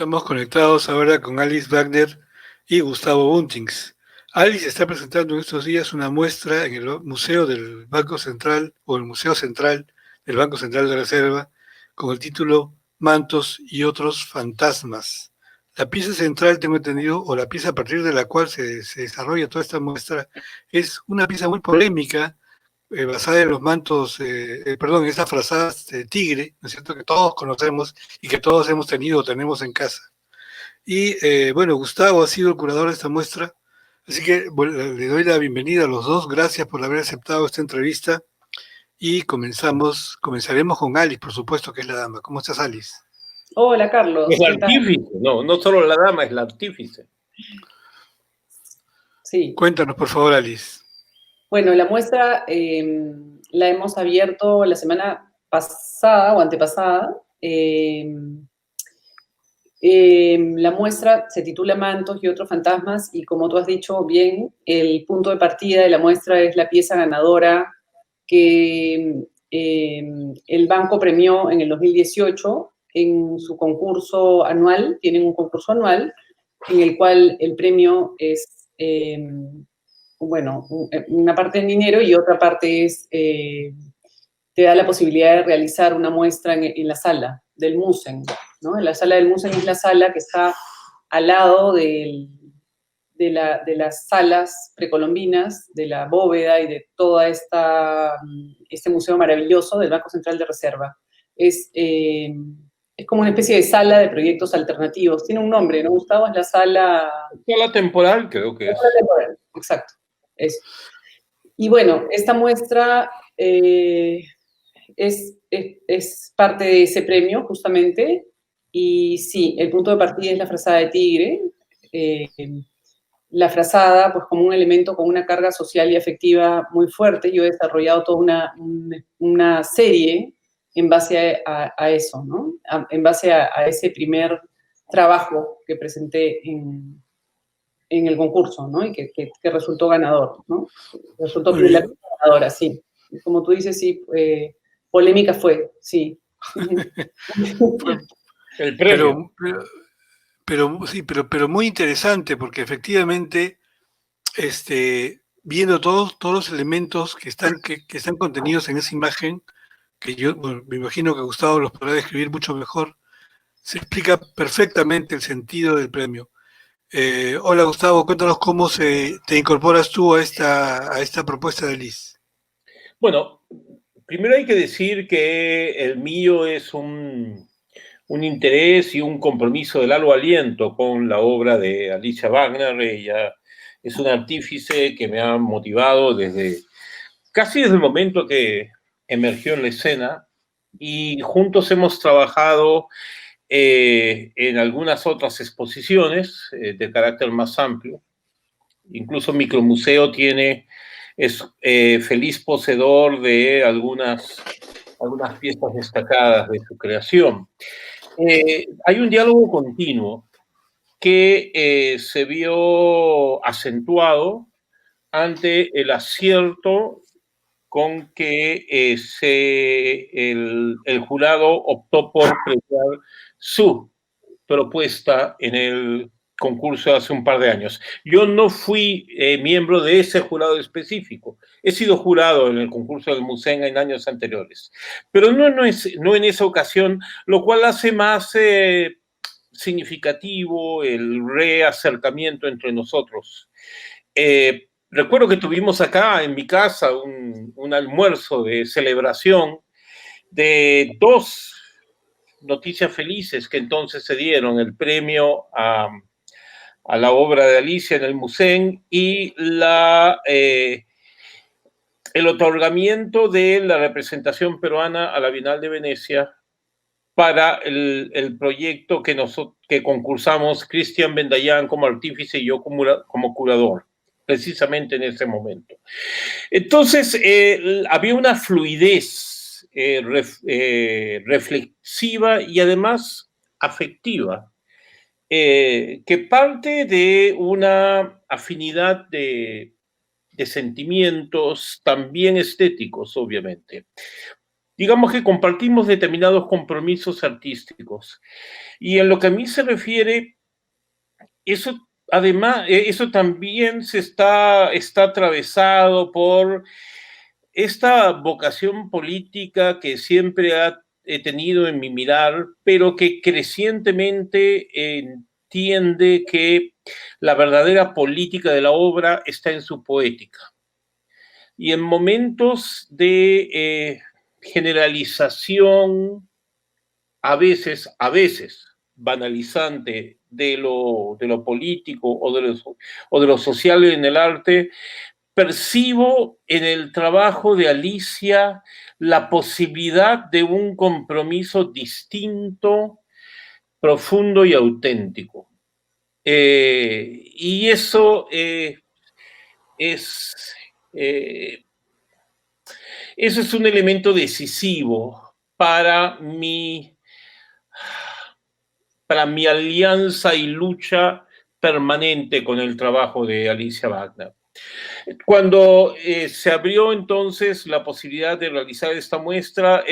Estamos conectados ahora con Alice Wagner y Gustavo Buntings. Alice está presentando en estos días una muestra en el Museo del Banco Central o el Museo Central del Banco Central de Reserva con el título Mantos y otros fantasmas. La pieza central, tengo entendido, o la pieza a partir de la cual se desarrolla toda esta muestra, es una pieza muy polémica basada en los mantos, perdón, esas frazadas de tigre, ¿no es cierto?, que todos conocemos y que todos hemos tenido o tenemos en casa. Y bueno, Gustavo ha sido el curador de esta muestra, así que bueno, le doy la bienvenida a los dos, gracias por haber aceptado esta entrevista y comenzaremos con Alice, por supuesto, que es la dama. ¿Cómo estás, Alice? Hola, Carlos. Es la artífice, no solo la dama, es la artífice. Sí. Cuéntanos, por favor, Alice. Bueno, la muestra la hemos abierto la semana pasada o antepasada. La muestra se titula Mantos y otros fantasmas y como tú has dicho bien, el punto de partida de la muestra es la pieza ganadora que el banco premió en el 2018 en su concurso anual. Tienen un concurso anual en el cual el premio es, bueno, una parte en dinero y otra parte es, te da la posibilidad de realizar una muestra en la sala del Musen, ¿no? La sala del Musen es la sala que está al lado de las salas precolombinas, de la bóveda y de toda este museo maravilloso del Banco Central de Reserva. Es como una especie de sala de proyectos alternativos. Tiene un nombre, ¿no, Gustavo? Es la sala... Sala temporal, creo que es. Sala temporal, exacto. Eso. Y bueno, esta muestra es parte de ese premio, justamente. Y sí, el punto de partida es la frazada de tigre. La frazada, pues como un elemento con una carga social y afectiva muy fuerte. Yo he desarrollado toda una serie en base a eso, ¿no? En base a ese primer trabajo que presenté en el concurso, ¿no? Y que resultó ganador, ¿no? Resultó la ganadora, sí. Como tú dices, sí, polémica fue, sí. El premio. Pero muy interesante, porque efectivamente, viendo todos los elementos que están contenidos en esa imagen, que yo bueno, me imagino que Gustavo los podrá describir mucho mejor, se explica perfectamente el sentido del premio. Hola Gustavo, cuéntanos cómo te incorporas tú a esta propuesta de Liz. Bueno, primero hay que decir que el mío es un interés y un compromiso de largo aliento con la obra de Alicia Wagner. Ella es una artífice que me ha motivado casi desde el momento que emergió en la escena, y juntos hemos trabajado en algunas otras exposiciones de carácter más amplio. Incluso Micromuseo es feliz poseedor de algunas piezas destacadas de su creación. Hay un diálogo continuo que se vio acentuado ante el acierto con que el jurado optó por premiar su propuesta en el concurso hace un par de años. Yo no fui miembro de ese jurado específico. He sido jurado en el concurso del Musen en años anteriores. Pero no en esa ocasión, lo cual hace más significativo el reacercamiento entre nosotros. Recuerdo que tuvimos acá en mi casa un almuerzo de celebración de dos noticias felices que entonces se dieron: el premio a la obra de Alicia en el Musen y el otorgamiento de la representación peruana a la Bienal de Venecia para el proyecto que concursamos Cristian Bendayán como artífice y yo como curador, precisamente en ese momento. Entonces, había una fluidez reflexiva y además afectiva, que parte de una afinidad de sentimientos también estéticos, obviamente. digamos que compartimos determinados compromisos artísticos. Y en lo que a mí se refiere, eso además, eso también está atravesado por esta vocación política que siempre he tenido en mi mirar, pero que crecientemente entiende que la verdadera política de la obra está en su poética. Y en momentos de generalización, a veces banalizante de lo político o de lo social en el arte, percibo en el trabajo de Alicia la posibilidad de un compromiso distinto, profundo y auténtico. Y eso eso es un elemento decisivo para mi alianza y lucha permanente con el trabajo de Alicia Wagner. Cuando se abrió entonces la posibilidad de realizar esta muestra,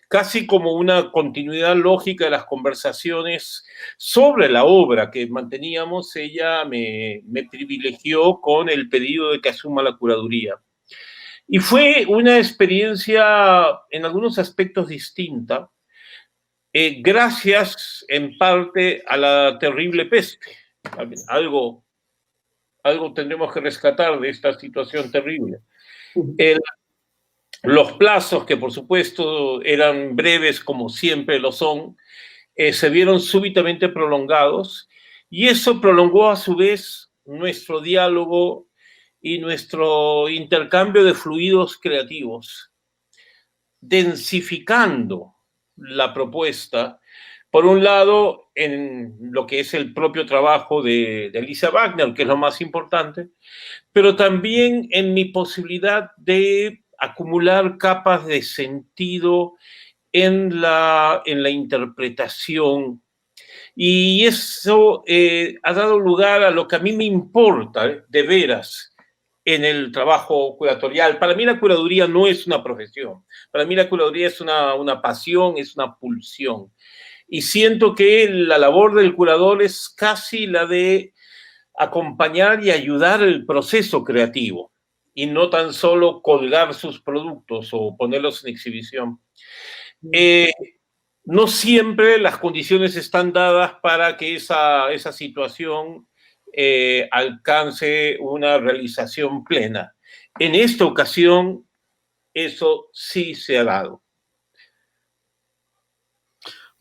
casi como una continuidad lógica de las conversaciones sobre la obra que manteníamos, ella me privilegió con el pedido de que asuma la curaduría. Y fue una experiencia en algunos aspectos distinta, gracias en parte a la terrible peste. Algo tendremos que rescatar de esta situación terrible. Los plazos, que por supuesto eran breves como siempre lo son, se vieron súbitamente prolongados, y eso prolongó a su vez nuestro diálogo y nuestro intercambio de fluidos creativos, densificando la propuesta, por un lado, en lo que es el propio trabajo de Alicia Wagner, que es lo más importante, pero también en mi posibilidad de acumular capas de sentido en la interpretación. Y eso ha dado lugar a lo que a mí me importa, de veras, en el trabajo curatorial. Para mí la curaduría no es una profesión. Para mí la curaduría es una pasión, es una pulsión. Y siento que la labor del curador es casi la de acompañar y ayudar el proceso creativo, y no tan solo colgar sus productos o ponerlos en exhibición. No siempre las condiciones están dadas para que esa situación alcance una realización plena. En esta ocasión, eso sí se ha dado.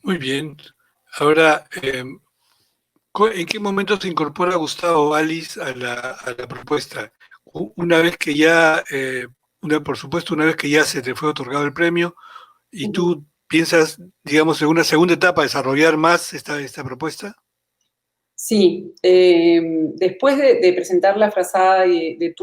Muy bien. Ahora, ¿en qué momento se incorpora Gustavo Alice a la propuesta? Una vez que ya, por supuesto, una vez que ya se te fue otorgado el premio, y tú piensas, digamos, en una segunda etapa desarrollar más esta propuesta. Sí, después de presentar la frazada de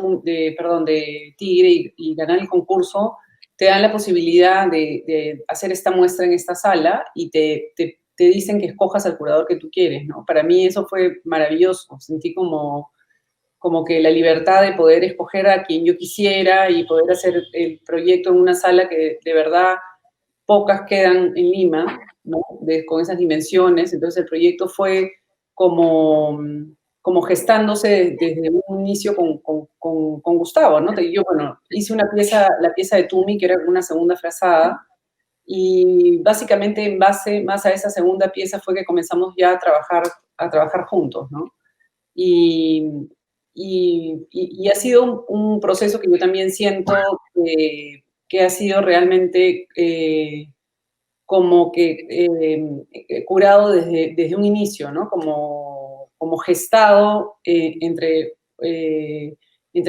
Tigre y ganar el concurso, te dan la posibilidad de hacer esta muestra en esta sala y te dicen que escojas al curador que tú quieres, ¿no? Para mí eso fue maravilloso, sentí como que la libertad de poder escoger a quien yo quisiera y poder hacer el proyecto en una sala que de verdad pocas quedan en Lima, ¿no? Con esas dimensiones. Entonces el proyecto fue como gestándose desde un inicio con Gustavo, ¿no? Yo, bueno, hice la pieza de Tumi, que era una segunda frazada, y básicamente en base más a esa segunda pieza fue que comenzamos ya a trabajar juntos, ¿no? Y ha sido un proceso que yo también siento que ha sido realmente como que curado desde un inicio, ¿no? Como gestado entre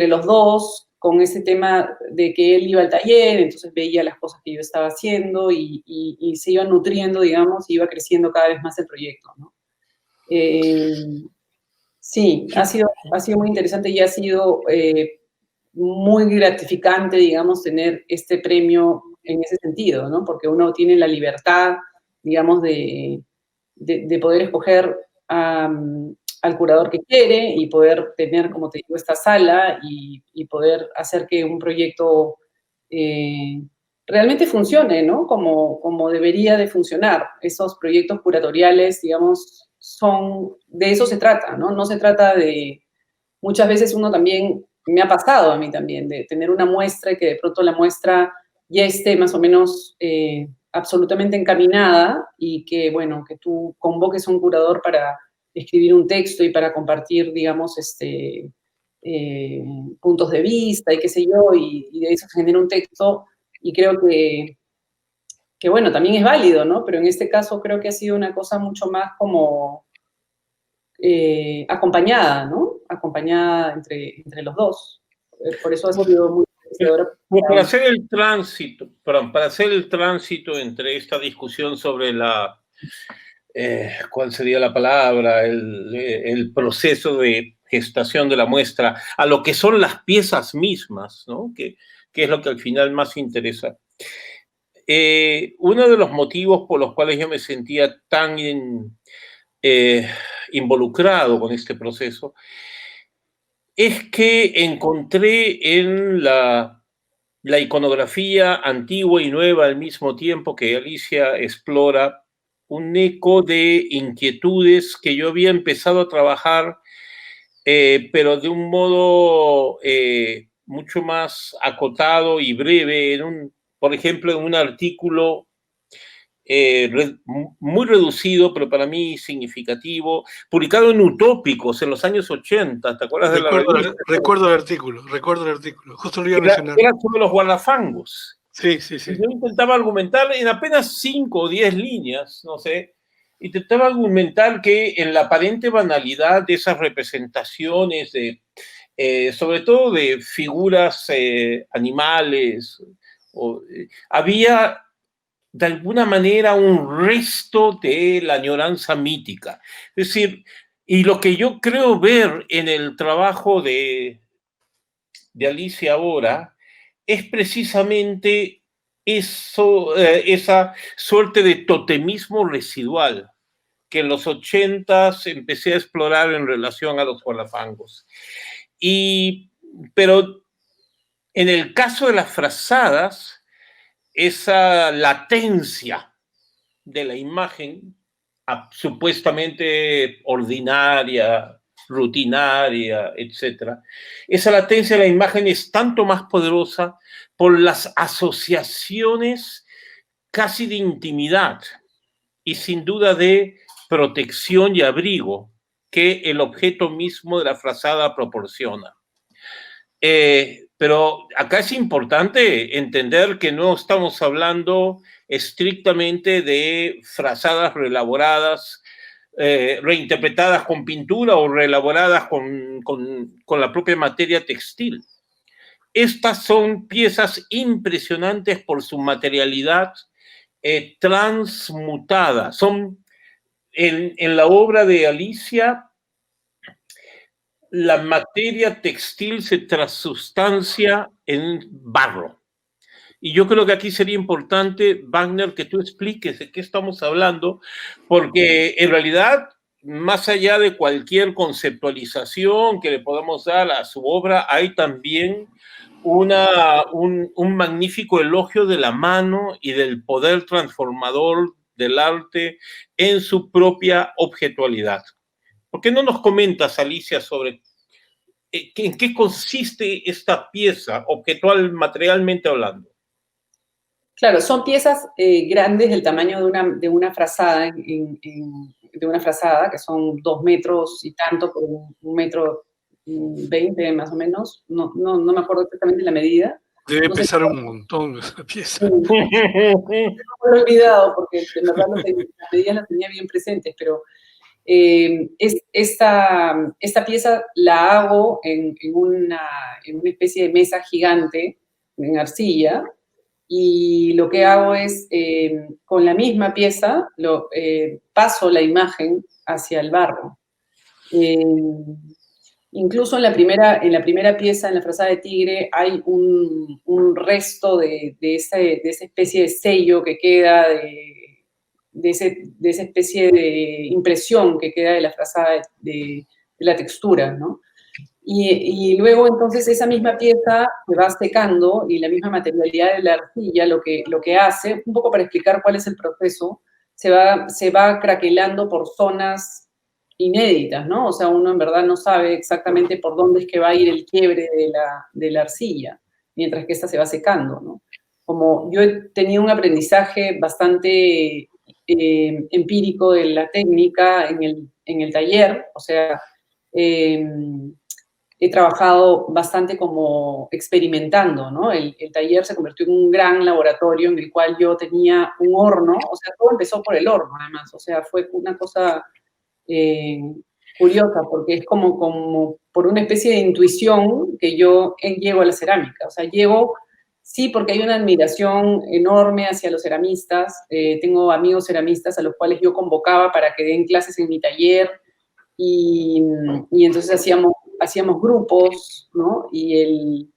los dos, con ese tema de que él iba al taller, entonces veía las cosas que yo estaba haciendo y se iba nutriendo, digamos, y iba creciendo cada vez más el proyecto, ¿no? Sí, ha sido muy interesante y ha sido muy gratificante, digamos, tener este premio en ese sentido, ¿no? Porque uno tiene la libertad, digamos, de poder escoger al curador que quiere y poder tener, como te digo, esta sala y poder hacer que un proyecto realmente funcione, ¿no? Como debería de funcionar. Esos proyectos curatoriales, digamos, de eso se trata, ¿no? No se trata de, muchas veces uno también, me ha pasado a mí también, de tener una muestra y que de pronto la muestra ya esté más o menos absolutamente encaminada y que, bueno, que tú convoques a un curador para escribir un texto y para compartir, digamos, puntos de vista y qué sé yo, y de eso se genera un texto, y creo que, bueno, también es válido, ¿no? Pero en este caso creo que ha sido una cosa mucho más como acompañada, ¿no? Acompañada entre los dos. Por eso ha sido muy enriquecedora. Para hacer el tránsito, perdón, para hacer el tránsito entre esta discusión sobre ¿cuál sería la palabra? El proceso de gestación de la muestra, a lo que son las piezas mismas, ¿no? Que es lo que al final más interesa. Uno de los motivos por los cuales yo me sentía tan involucrado con este proceso es que encontré en la iconografía antigua y nueva al mismo tiempo que Alicia explora un eco de inquietudes que yo había empezado a trabajar, pero de un modo mucho más acotado y breve, por ejemplo, en un artículo muy reducido, pero para mí significativo, publicado en Utópicos en los años 80, ¿te acuerdas de la revista? Recuerdo el artículo, justo lo iba a mencionar. Era sobre los guardafangos. Sí. Yo intentaba argumentar en apenas 5 o 10 líneas, no sé, intentaba argumentar que en la aparente banalidad de esas representaciones, sobre todo de figuras animales, había de alguna manera un resto de la añoranza mítica. Es decir, y lo que yo creo ver en el trabajo de Alicia ahora es precisamente esa suerte de totemismo residual que en los 80s empecé a explorar en relación a los guardafangos. Pero en el caso de las frazadas, esa latencia de la imagen supuestamente ordinaria, rutinaria, etc. Esa latencia de la imagen es tanto más poderosa por las asociaciones casi de intimidad y sin duda de protección y abrigo que el objeto mismo de la frazada proporciona. Pero acá es importante entender que no estamos hablando estrictamente de frazadas reelaboradas, reinterpretadas con pintura o reelaboradas con la propia materia textil. Estas son piezas impresionantes por su materialidad transmutada. Son en la obra de Alicia, la materia textil se transustancia en barro. Y yo creo que aquí sería importante, Wagner, que tú expliques de qué estamos hablando, porque en realidad, más allá de cualquier conceptualización que le podamos dar a su obra, hay también un magnífico elogio de la mano y del poder transformador del arte en su propia objetualidad. ¿Por qué no nos comentas, Alicia, sobre en qué consiste esta pieza, objetual, materialmente hablando? Claro, son piezas grandes del tamaño de una frazada, de una frazada, que son 2 metros y tanto por 1,20 m más o menos. No me acuerdo exactamente la medida. Debe pesar un montón esa pieza. No me lo he olvidado porque de verdad las medidas las tenía bien presentes, pero esta pieza la hago en una especie de mesa gigante en arcilla, y lo que hago es, con la misma pieza, paso la imagen hacia el barro. Incluso en la primera pieza, en la frazada de tigre, hay un resto de esa especie de sello que queda, de esa especie de impresión que queda de la frazada de la textura, ¿no? Y luego entonces esa misma pieza se va secando y la misma materialidad de la arcilla lo que hace, un poco para explicar cuál es el proceso, se va craquelando por zonas inéditas, ¿no? O sea, uno en verdad no sabe exactamente por dónde es que va a ir el quiebre de la arcilla, mientras que esta se va secando, ¿no? Como yo he tenido un aprendizaje bastante empírico de la técnica en el taller, o sea, he trabajado bastante como experimentando, ¿no? El taller se convirtió en un gran laboratorio en el cual yo tenía un horno, o sea, todo empezó por el horno, además, o sea, fue una cosa eh, curiosa, porque es como por una especie de intuición que yo llego a la cerámica, o sea, llego, sí, porque hay una admiración enorme hacia los ceramistas, tengo amigos ceramistas a los cuales yo convocaba para que den clases en mi taller, y entonces hacíamos grupos, ¿no? Y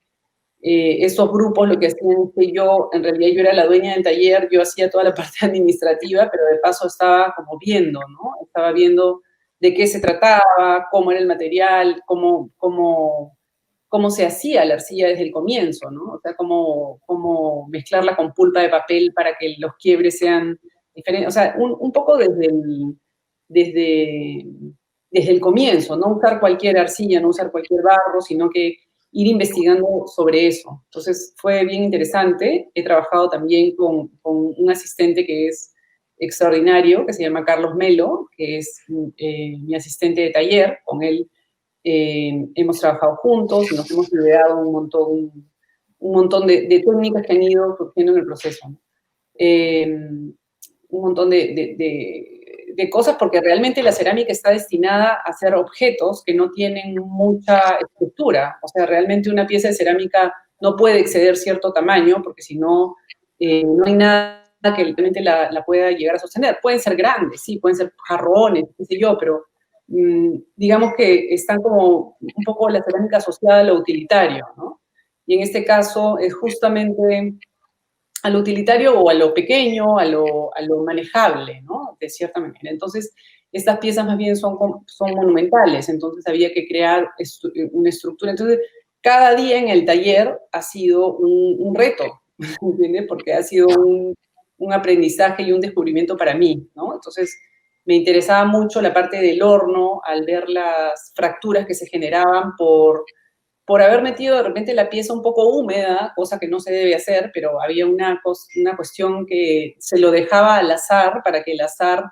esos grupos lo que hacían es que en realidad yo era la dueña del taller, yo hacía toda la parte administrativa, pero de paso estaba como viendo, ¿no? Estaba viendo de qué se trataba, cómo era el material, cómo se hacía la arcilla desde el comienzo, ¿no? O sea, cómo mezclarla con pulpa de papel para que los quiebres sean diferentes, o sea, un poco desde, desde el comienzo, no usar cualquier arcilla, no usar cualquier barro, sino que ir investigando sobre eso. Entonces fue bien interesante. He trabajado también con un asistente que es extraordinario, que se llama Carlos Melo, que es mi asistente de taller. Con él hemos trabajado juntos, nos hemos ideado un montón de técnicas que han ido surgiendo en el proceso, ¿no? Un montón de cosas, porque realmente la cerámica está destinada a ser objetos que no tienen mucha estructura. O sea, realmente una pieza de cerámica no puede exceder cierto tamaño, porque si no, no hay nada que realmente la pueda llegar a sostener. Pueden ser grandes, sí, pueden ser jarrones, qué sé yo, pero digamos que están como un poco la cerámica asociada a lo utilitario, ¿no? Y en este caso es justamente a lo utilitario o a lo pequeño, a lo manejable, ¿no? De cierta manera. Entonces, estas piezas más bien son monumentales, entonces había que crear una estructura. Entonces, cada día en el taller ha sido un reto, ¿entiendes? Porque ha sido un aprendizaje y un descubrimiento para mí, ¿no? Entonces, me interesaba mucho la parte del horno al ver las fracturas que se generaban por haber metido de repente la pieza un poco húmeda, cosa que no se debe hacer, pero había una cuestión que se lo dejaba al azar para que el azar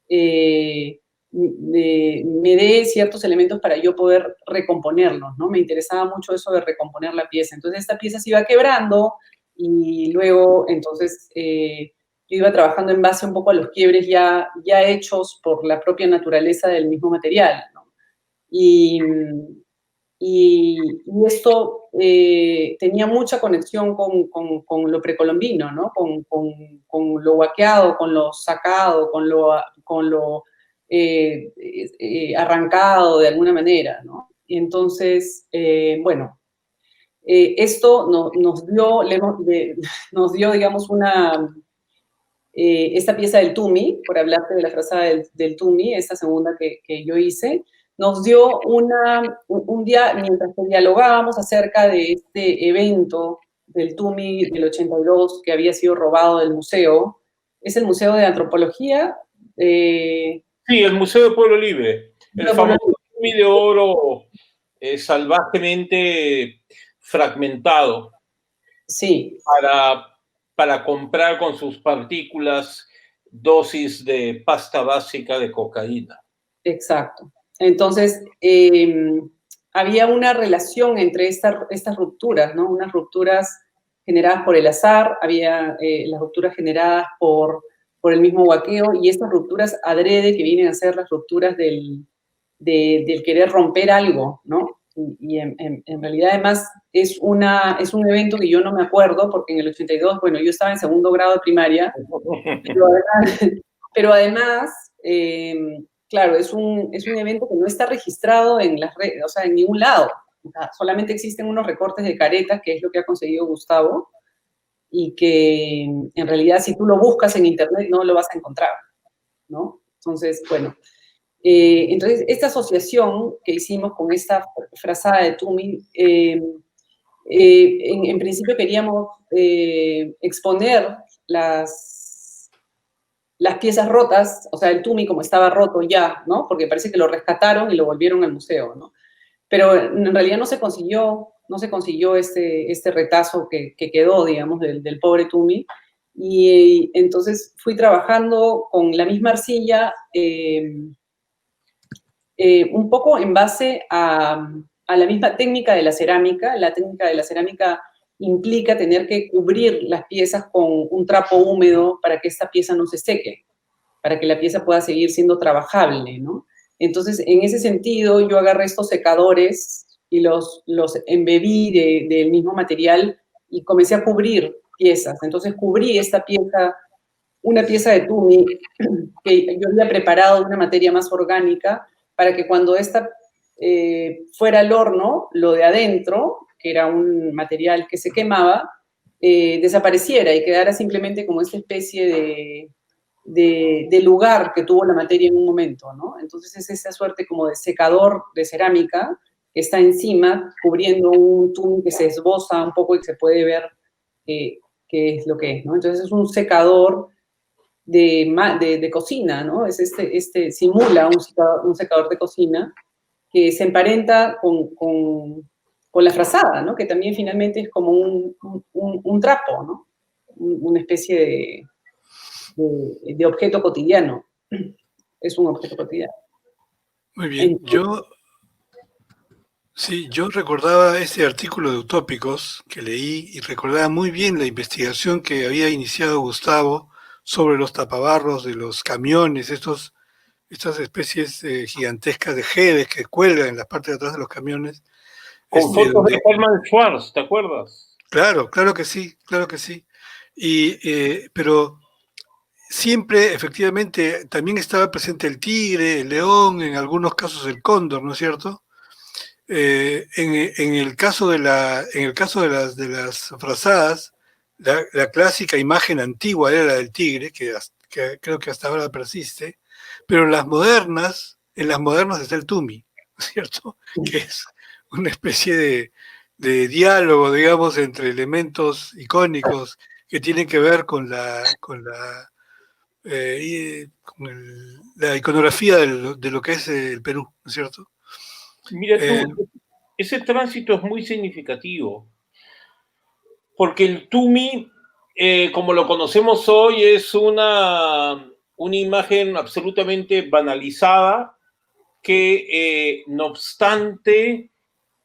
me dé ciertos elementos para yo poder recomponerlos, ¿no? Me interesaba mucho eso de recomponer la pieza. Entonces esta pieza se iba quebrando y luego entonces yo iba trabajando en base un poco a los quiebres ya hechos por la propia naturaleza del mismo material, ¿no? Y esto tenía mucha conexión con lo precolombino, ¿no? Con lo huaqueado, con lo sacado, con lo arrancado de alguna manera, ¿no? Y entonces, bueno, esto nos dio, digamos, esta pieza del Tumi, por hablarte de la frazada del Tumi, esta segunda que yo hice, nos dio un día, mientras que dialogábamos acerca de este evento del Tumi del 82 que había sido robado del museo. Es el Museo de Antropología. Sí, el Museo de Pueblo Libre. El famoso Tumi de oro salvajemente fragmentado. Sí. Para comprar con sus partículas dosis de pasta básica de cocaína. Exacto. Entonces, había una relación entre estas rupturas, ¿no? Unas rupturas generadas por el azar, había las rupturas generadas por el mismo huaqueo, y estas rupturas adrede que vienen a ser las rupturas del querer romper algo, ¿no? Y en realidad además es un evento que yo no me acuerdo, porque en el 82, bueno, yo estaba en segundo grado de primaria, pero además claro, es un evento que no está registrado en las redes, o sea, en ningún lado. O sea, solamente existen unos recortes de caretas, que es lo que ha conseguido Gustavo, y que en realidad si tú lo buscas en internet no lo vas a encontrar, ¿no? Entonces, bueno, Entonces, esta asociación que hicimos con esta frazada de Tumi, en principio queríamos exponer las piezas rotas, o sea, el Tumi como estaba roto ya, ¿no? Porque parece que lo rescataron y lo volvieron al museo, ¿no? Pero en realidad no se consiguió este retazo que quedó, digamos, del pobre Tumi. Y entonces fui trabajando con la misma arcilla, un poco en base a la misma técnica de la cerámica. La técnica de la cerámica implica tener que cubrir las piezas con un trapo húmedo para que esta pieza no se seque, para que la pieza pueda seguir siendo trabajable, ¿no? Entonces, en ese sentido, yo agarré estos secadores y los embebí del mismo material y comencé a cubrir piezas. Entonces, cubrí esta pieza, una pieza de Tumi que yo había preparado de una materia más orgánica para que cuando esta fuera al horno, lo de adentro, que era un material que se quemaba, desapareciera y quedara simplemente como esta especie de lugar que tuvo la materia en un momento, ¿no? Entonces es esa suerte como de secador de cerámica que está encima, cubriendo un Tumi que se esboza un poco y se puede ver qué es lo que es, ¿no? Entonces es un secador de cocina, ¿no? Es simula un secador de cocina que se emparenta con la frazada, ¿no? Que también finalmente es como un trapo, ¿no? Una especie de objeto cotidiano. Es un objeto cotidiano. Muy bien. Entonces, Yo recordaba ese artículo de Utópicos que leí y recordaba muy bien la investigación que había iniciado Gustavo sobre los tapabarros de los camiones, estas especies gigantescas de jedes que cuelgan en la parte de atrás de los camiones. Con fotos de Hermann Schwarz, ¿te acuerdas? Claro, claro que sí, claro que sí. Pero siempre, efectivamente, también estaba presente el tigre, el león, en algunos casos el cóndor, ¿no es cierto? En el caso de las frazadas, la clásica imagen antigua era la del tigre, que creo que hasta ahora persiste, pero en las modernas está el Tumi, ¿no es cierto? Que es una especie de diálogo, digamos, entre elementos icónicos que tienen que ver con la iconografía de lo que es el Perú, ¿no es cierto? Mira tú, ese tránsito es muy significativo, porque el Tumi, como lo conocemos hoy, es una imagen absolutamente banalizada que, no obstante,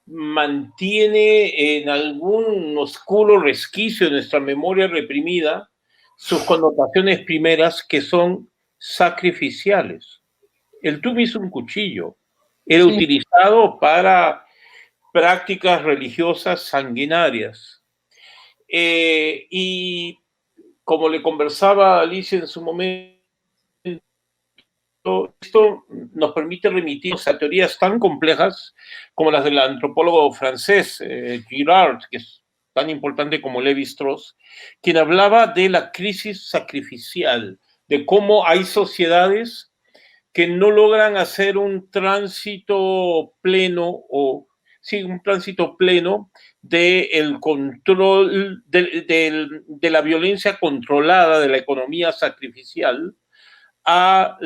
mantiene en algún oscuro resquicio de nuestra memoria reprimida sus connotaciones primeras, que son sacrificiales. El Tumi es un cuchillo, era sí, utilizado para prácticas religiosas sanguinarias. Y como le conversaba a Alicia en su momento, esto nos permite remitirnos a teorías tan complejas como las del antropólogo francés Girard, que es tan importante como Lévi-Strauss, quien hablaba de la crisis sacrificial, de cómo hay sociedades que no logran hacer un tránsito pleno, o sí, un tránsito pleno del control, de la violencia controlada, de la economía sacrificial, a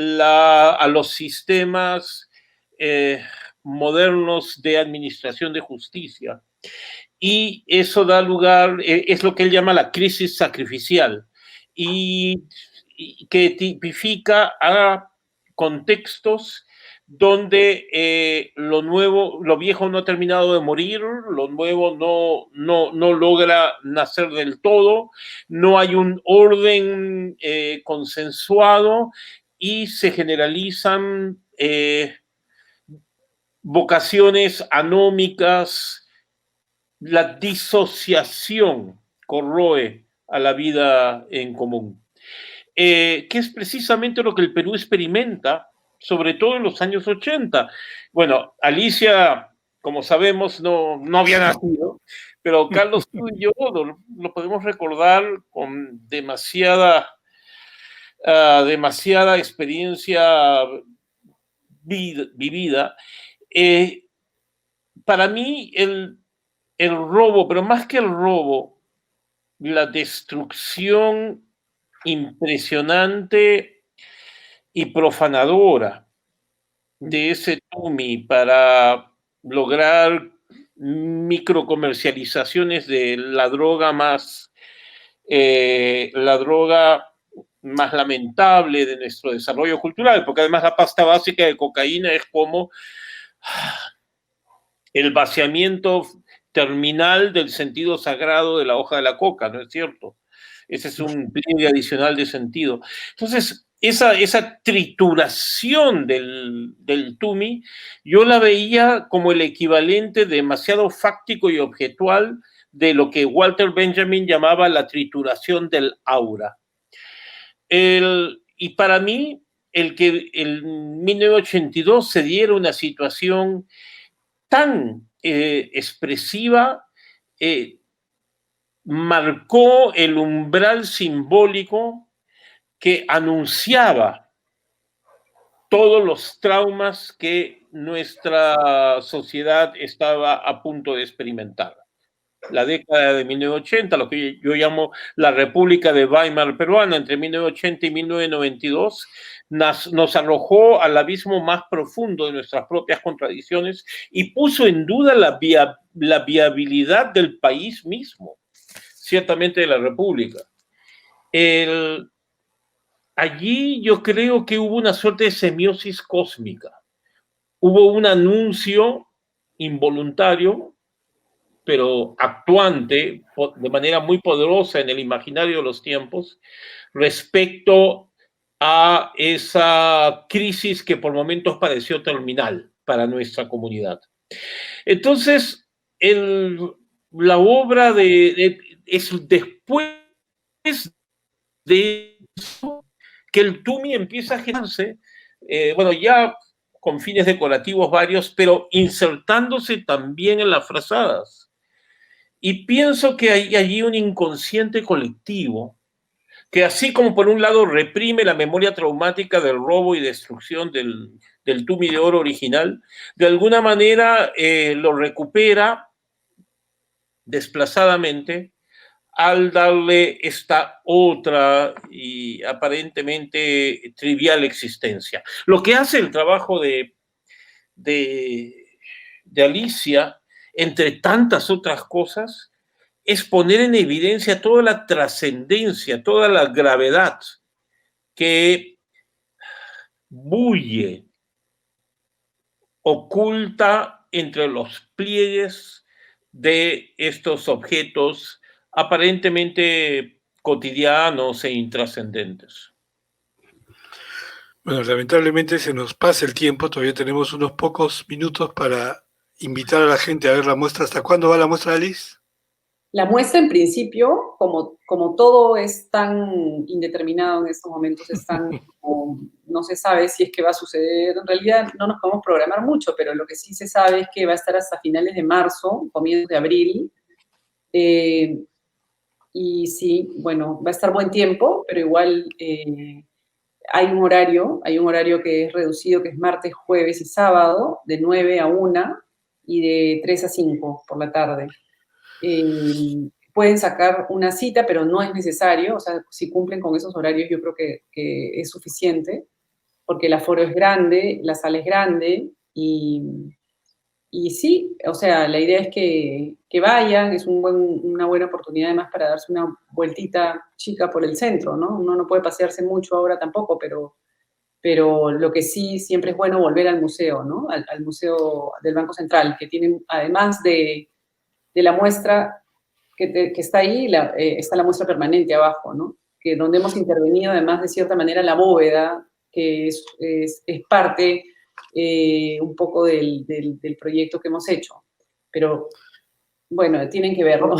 los sistemas modernos de administración de justicia. Y eso da lugar, es lo que él llama la crisis sacrificial, y que tipifica a contextos donde lo viejo no ha terminado de morir, lo nuevo no logra nacer del todo, no hay un orden consensuado, y se generalizan vocaciones anómicas. La disociación corroe a la vida en común, que es precisamente lo que el Perú experimenta, sobre todo en los años 80. Bueno, Alicia, como sabemos, no había nacido, pero Carlos, tú y yo lo podemos recordar con demasiada experiencia vivida, para mí el robo, pero más que el robo, la destrucción impresionante y profanadora de ese Tumi para lograr microcomercializaciones de la droga más lamentable de nuestro desarrollo cultural, porque además la pasta básica de cocaína es como el vaciamiento terminal del sentido sagrado de la hoja de la coca, ¿no es cierto? Ese es un pliegue adicional de sentido. Entonces, esa trituración del Tumi, yo la veía como el equivalente demasiado fáctico y objetual de lo que Walter Benjamin llamaba la trituración del aura. Y para mí, el que en 1982 se diera una situación tan expresiva, marcó el umbral simbólico que anunciaba todos los traumas que nuestra sociedad estaba a punto de experimentar. La década de 1980, lo que yo llamo la República de Weimar peruana, entre 1980 y 1992, nos arrojó al abismo más profundo de nuestras propias contradicciones y puso en duda la viabilidad del país mismo, ciertamente de la República. Allí yo creo que hubo una suerte de semiosis cósmica. Hubo un anuncio involuntario, pero actuante de manera muy poderosa en el imaginario de los tiempos, respecto a esa crisis que por momentos pareció terminal para nuestra comunidad. Entonces, la obra es después de eso que el Tumi empieza a generarse, bueno, ya con fines decorativos varios, pero insertándose también en las frazadas. Y pienso que hay allí un inconsciente colectivo que, así como por un lado reprime la memoria traumática del robo y destrucción del Tumi de oro original, de alguna manera lo recupera desplazadamente al darle esta otra y aparentemente trivial existencia. Lo que hace el trabajo de Alicia, entre tantas otras cosas, es poner en evidencia toda la trascendencia, toda la gravedad que bulle, oculta entre los pliegues de estos objetos aparentemente cotidianos e intrascendentes. Bueno, lamentablemente se nos pasa el tiempo, todavía tenemos unos pocos minutos para invitar a la gente a ver la muestra. ¿Hasta cuándo va la muestra, Alice? La muestra, en principio, como todo es tan indeterminado en estos momentos, no se sabe si es que va a suceder. En realidad no nos podemos programar mucho, pero lo que sí se sabe es que va a estar hasta finales de marzo, comienzos de abril. Y sí, bueno, va a estar buen tiempo, pero igual hay un horario que es reducido, que es martes, jueves y sábado, de 9 a 1 y de 3 a 5 por la tarde. Pueden sacar una cita, pero no es necesario, o sea, si cumplen con esos horarios yo creo que es suficiente, porque el aforo es grande, la sala es grande, y sí, o sea, la idea es que vayan, es una buena oportunidad además para darse una vueltita chica por el centro, ¿no? Uno no puede pasearse mucho ahora tampoco, pero lo que sí siempre es bueno volver al museo, ¿no? Al Museo del Banco Central, que tiene, además de la muestra que está ahí, está la muestra permanente abajo, ¿no? Que donde hemos intervenido, además, de cierta manera, la bóveda, que es parte un poco del proyecto que hemos hecho. Pero, bueno, tienen que verlo.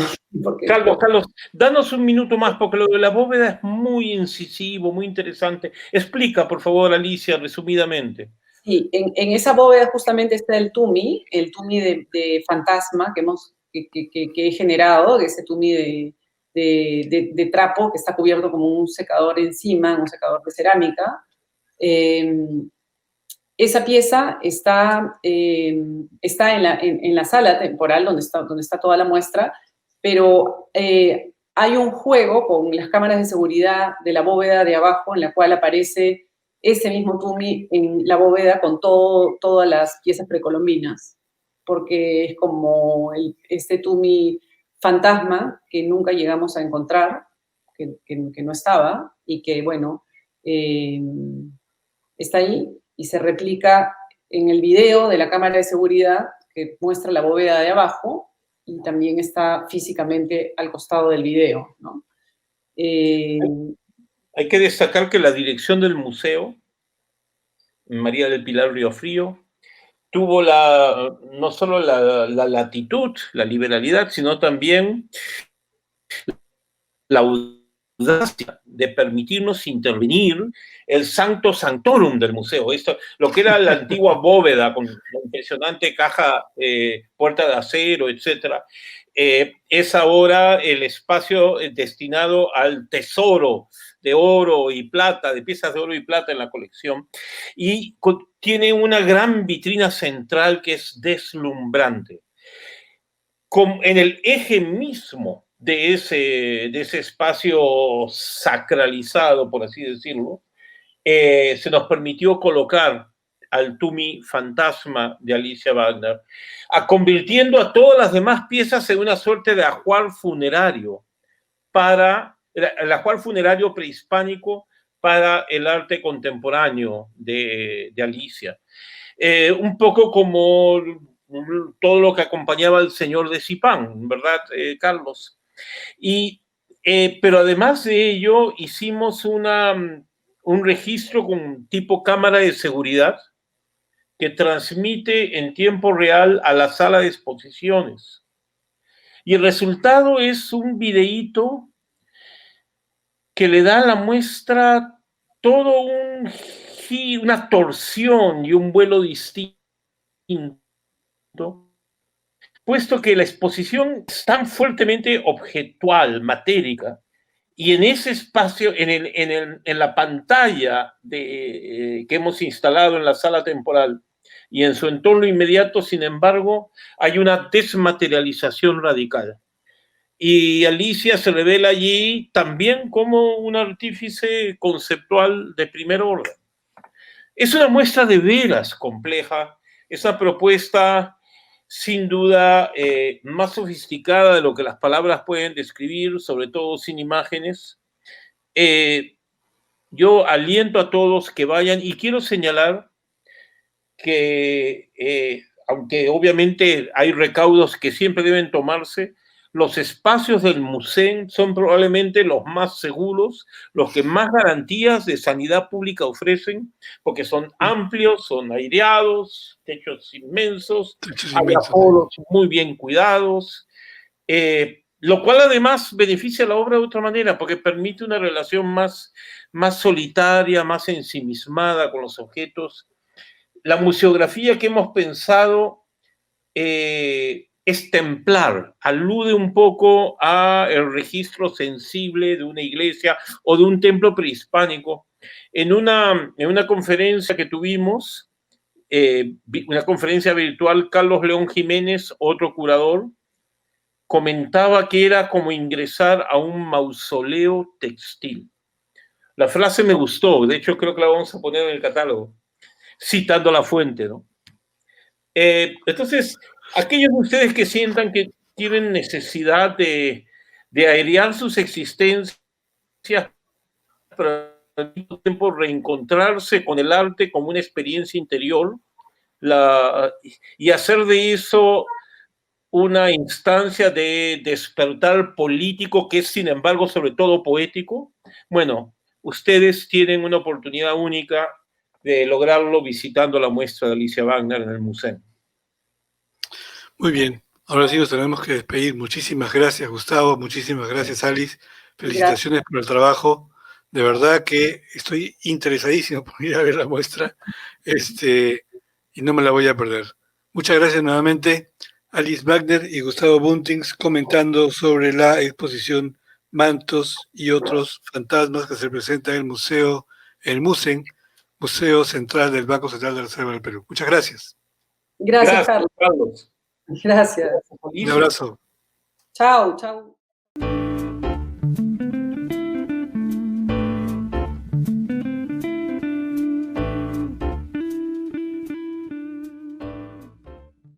Carlos, danos un minuto más, porque lo de la bóveda es muy incisivo, muy interesante. Explica, por favor, Alicia, resumidamente. Sí, en esa bóveda justamente está el Tumi de fantasma que he generado, de ese Tumi de trapo que está cubierto como un secador encima, un secador de cerámica. esa pieza está en la sala temporal donde está toda la muestra, pero hay un juego con las cámaras de seguridad de la bóveda de abajo en la cual aparece ese mismo Tumi en la bóveda con todas las piezas precolombinas, porque es como este Tumi fantasma que nunca llegamos a encontrar, que no estaba y que, bueno, está ahí y se replica en el video de la cámara de seguridad que muestra la bóveda de abajo y también está físicamente al costado del video, ¿no? Hay que destacar que la dirección del museo, María del Pilar Riofrío, tuvo no solo la latitud, la liberalidad, sino también la audacia de permitirnos intervenir el sancto sanctorum del museo. Esto, lo que era la antigua bóveda con la impresionante caja, puerta de acero, etc., es ahora el espacio destinado al tesoro de oro y plata, de piezas de oro y plata en la colección, y tiene una gran vitrina central que es deslumbrante. En el eje mismo de ese espacio sacralizado, por así decirlo, se nos permitió colocar al Tumi fantasma de Alicia Wagner, convirtiendo a todas las demás piezas en una suerte de ajuar funerario el ajuar funerario prehispánico para el arte contemporáneo de Alicia. Un poco como todo lo que acompañaba al señor de Zipán, ¿verdad, Carlos? Pero además de ello, hicimos un registro con tipo cámara de seguridad que transmite en tiempo real a la sala de exposiciones. Y el resultado es un videíto que le da a la muestra todo una torsión y un vuelo distinto, puesto que la exposición es tan fuertemente objetual, matérica, y en ese espacio, en la pantalla que hemos instalado en la sala temporal y en su entorno inmediato, sin embargo, hay una desmaterialización radical. Y Alicia se revela allí también como un artífice conceptual de primer orden. Es una muestra de veras compleja, esa propuesta sin duda más sofisticada de lo que las palabras pueden describir, sobre todo sin imágenes. Yo aliento a todos que vayan y quiero señalar que, aunque obviamente hay recaudos que siempre deben tomarse, los espacios del museo son probablemente los más seguros, los que más garantías de sanidad pública ofrecen, porque son amplios, son aireados, techos inmensos, hay aforos muy bien cuidados, lo cual además beneficia a la obra de otra manera, porque permite una relación más solitaria, más ensimismada con los objetos. La museografía que hemos pensado es templar, alude un poco al registro sensible de una iglesia o de un templo prehispánico. En una conferencia que tuvimos, una conferencia virtual, Carlos León Jiménez, otro curador, comentaba que era como ingresar a un mausoleo textil. La frase me gustó, de hecho creo que la vamos a poner en el catálogo, citando la fuente, ¿no? Entonces, aquellos de ustedes que sientan que tienen necesidad de airear sus existencias, pero al mismo tiempo reencontrarse con el arte como una experiencia interior, y hacer de eso una instancia de despertar político que es, sin embargo, sobre todo poético, bueno, ustedes tienen una oportunidad única de lograrlo visitando la muestra de Alicia Wagner en el museo. Muy bien, ahora sí nos tenemos que despedir. Muchísimas gracias, Gustavo, muchísimas gracias, Alice. Felicitaciones por el trabajo. De verdad que estoy interesadísimo por ir a ver la muestra y no me la voy a perder. Muchas gracias nuevamente, Alice Wagner y Gustavo Buntings, comentando sobre la exposición Mantos y otros fantasmas que se presenta en el museo, el Musen, Museo Central del Banco Central de la Reserva del Perú. Muchas gracias. Gracias, Carlos. Carlos. Gracias. Un abrazo. Chao, chao.